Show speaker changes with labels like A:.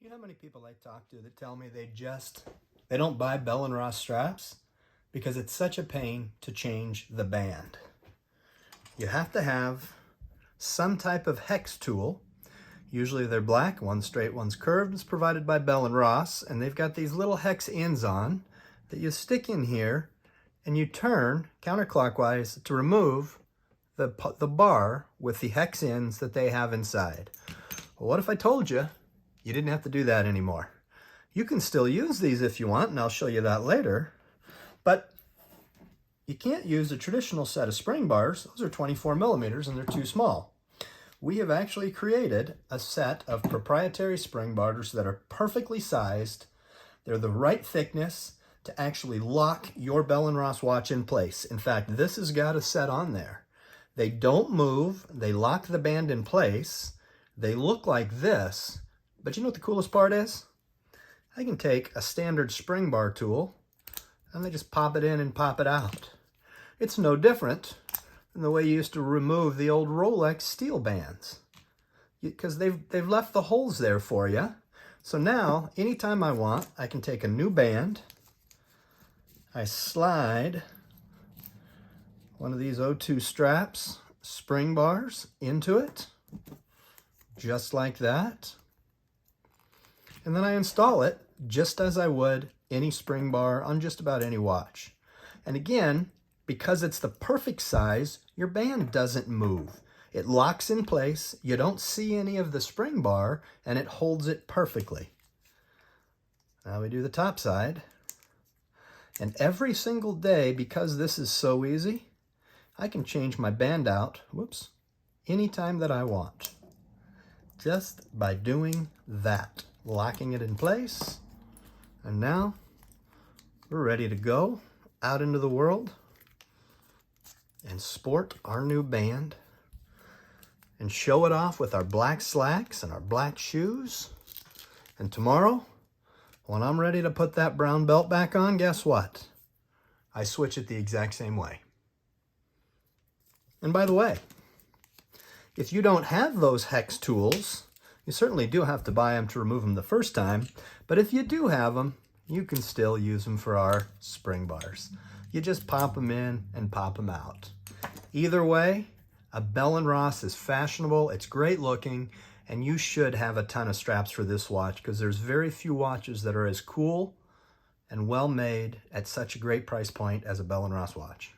A: You know how many people I talk to that tell me they don't buy Bell & Ross straps because it's such a pain to change the band. You have to have some type of hex tool. Usually they're black, one's straight, one's curved. It's provided by Bell & Ross, and they've got these little hex ends on that you stick in here and you turn counterclockwise to remove the bar with the hex ends that they have inside. Well, what if I told you you didn't have to do that anymore? You can still use these if you want, and I'll show you that later, but you can't use a traditional set of spring bars. Those are 24 millimeters and they're too small. We have actually created a set of proprietary spring bars that are perfectly sized. They're the right thickness to actually lock your Bell & Ross watch in place. In fact, this has got a set on there. They don't move, they lock the band in place. They look like this, but you know what the coolest part is? I can take a standard spring bar tool and I just pop it in and pop it out. It's no different than the way you used to remove the old Rolex steel bands, because they've left the holes there for you. So now, anytime I want, I can take a new band, I slide one of these O2 straps, spring bars, into it, just like that. And then I install it just as I would any spring bar on just about any watch. And again, because it's the perfect size, your band doesn't move. It locks in place, you don't see any of the spring bar, and it holds it perfectly. Now we do the top side. And every single day, because this is so easy, I can change my band out, anytime that I want. Just by doing that, locking it in place. And now we're ready to go out into the world and sport our new band and show it off with our black slacks and our black shoes. And tomorrow, when I'm ready to put that brown belt back on, guess what? I switch it the exact same way. And by the way, if you don't have those hex tools, you certainly do have to buy them to remove them the first time, but if you do have them, you can still use them for our spring bars. You just pop them in and pop them out. Either way, a Bell & Ross is fashionable, it's great looking, and you should have a ton of straps for this watch because there's very few watches that are as cool and well made at such a great price point as a Bell & Ross watch.